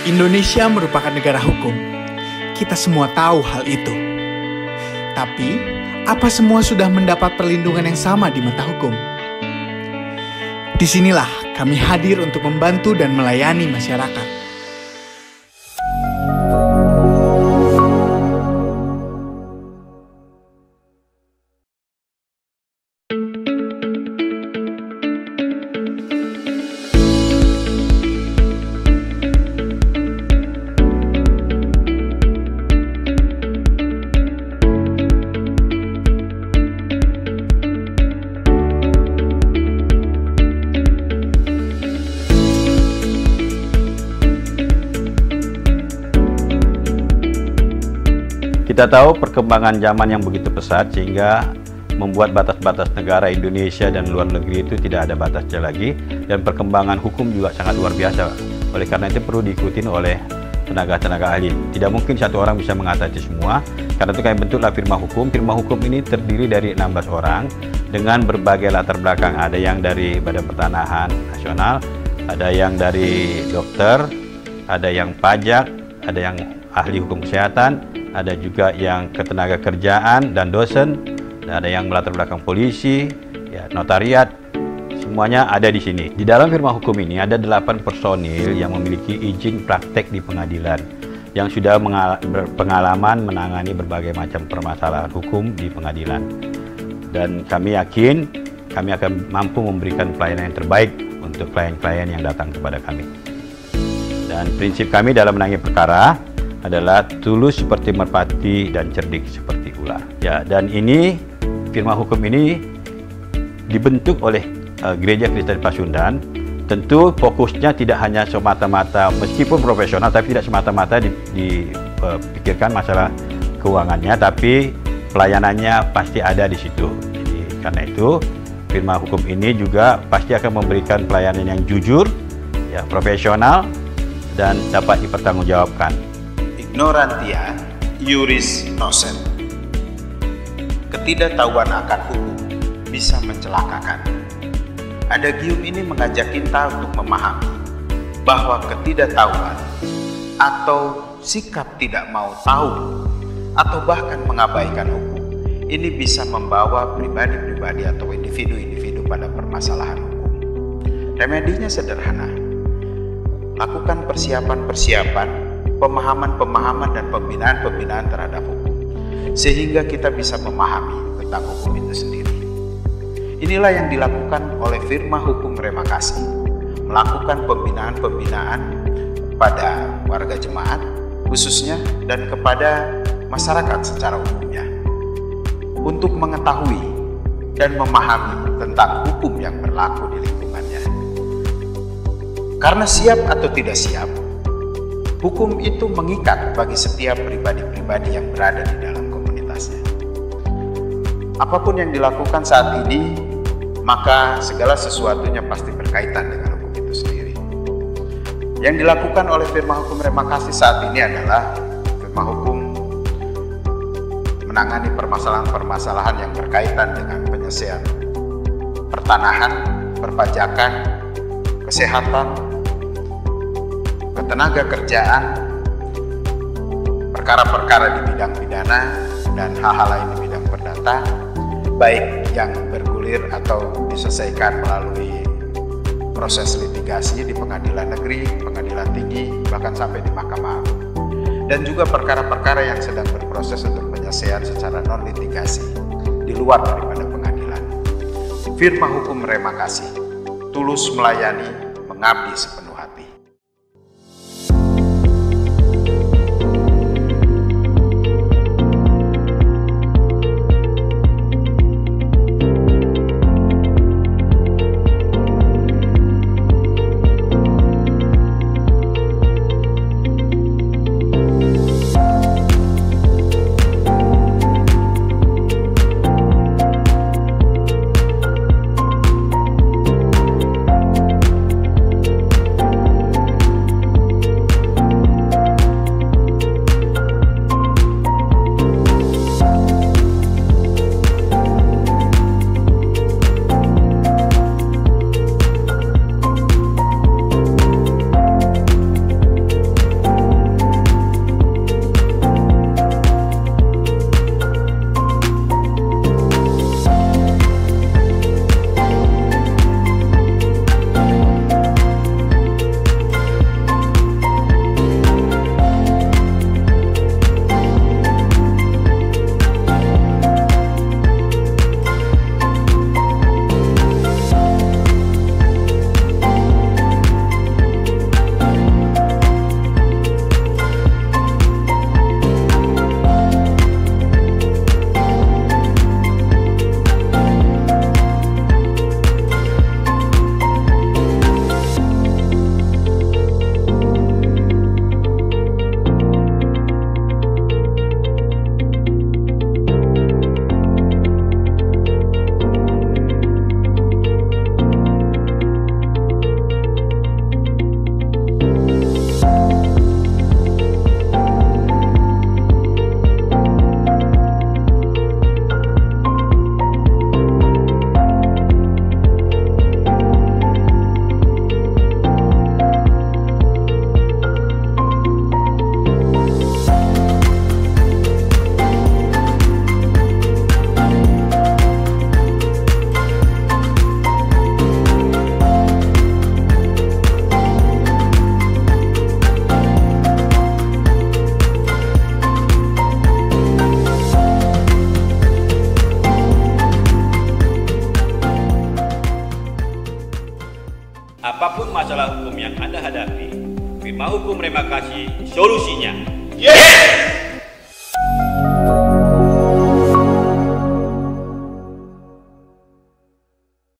Indonesia merupakan negara hukum. Kita semua tahu hal itu. Tapi, apa semua sudah mendapat perlindungan yang sama di mata hukum? Disinilah kami hadir untuk membantu dan melayani masyarakat. Kita tahu perkembangan zaman yang begitu pesat sehingga membuat batas-batas negara Indonesia dan luar negeri itu tidak ada batasnya lagi, dan perkembangan hukum juga sangat luar biasa. Oleh karena itu perlu diikuti oleh tenaga-tenaga ahli. Tidak mungkin satu orang bisa mengatasi semua. Karena itu kami bentuklah firma hukum. Firma hukum ini terdiri dari 16 orang dengan berbagai latar belakang. Ada yang dari Badan Pertanahan Nasional, ada yang dari dokter, ada yang pajak, ada yang ahli hukum kesehatan, ada juga yang ketenaga kerjaan dan dosen, dan ada yang melatar belakang polisi, ya, notariat, semuanya ada di sini. Di dalam firma hukum ini ada 8 personil yang memiliki izin praktek di pengadilan, yang sudah berpengalaman menangani berbagai macam permasalahan hukum di pengadilan. Dan kami yakin kami akan mampu memberikan pelayanan yang terbaik untuk klien-klien yang datang kepada kami. Dan prinsip kami dalam menangani perkara adalah tulus seperti merpati dan cerdik seperti ular. Ya, dan ini firma hukum ini dibentuk oleh Gereja Kristen Pasundan. Tentu fokusnya tidak hanya semata-mata, meskipun profesional, tapi tidak semata-mata dipikirkan masalah keuangannya, tapi pelayanannya pasti ada di situ. Jadi karena itu firma hukum ini juga pasti akan memberikan pelayanan yang jujur, ya, profesional, dan dapat dipertanggungjawabkan. Ignorantia iuris nocet. Ketidaktahuan akan hukum bisa mencelakakan. Adagium ini mengajak kita untuk memahami bahwa ketidaktahuan atau sikap tidak mau tahu atau bahkan mengabaikan hukum ini bisa membawa pribadi-pribadi atau individu-individu pada permasalahan hukum. Remedinya sederhana. Lakukan persiapan-persiapan, pemahaman-pemahaman dan pembinaan-pembinaan terhadap hukum, sehingga kita bisa memahami tentang hukum itu sendiri. Inilah yang dilakukan oleh firma hukum Remakasih, melakukan pembinaan-pembinaan pada warga jemaat khususnya dan kepada masyarakat secara umumnya untuk mengetahui dan memahami tentang hukum yang berlaku di lingkungannya. Karena siap atau tidak siap, hukum itu mengikat bagi setiap pribadi-pribadi yang berada di dalam komunitasnya. Apapun yang dilakukan saat ini, maka segala sesuatunya pasti berkaitan dengan hukum itu sendiri. Yang dilakukan oleh firma hukum Remakasih saat ini adalah firma hukum menangani permasalahan-permasalahan yang berkaitan dengan penyelesaian pertanahan, perpajakan, kesehatan, ketenaga kerjaan, perkara-perkara di bidang pidana, dan hal-hal lain di bidang perdata, baik yang bergulir atau diselesaikan melalui proses litigasi di pengadilan negeri, pengadilan tinggi, bahkan sampai di Mahkamah Agung. Dan juga perkara-perkara yang sedang berproses untuk penyelesaian secara non-litigasi di luar daripada pengadilan. Firma hukum Remakasih tulus melayani, mengabdi sepenuhnya. apapun masalah hukum yang Anda hadapi, firma hukum Remakasi solusinya. Yes!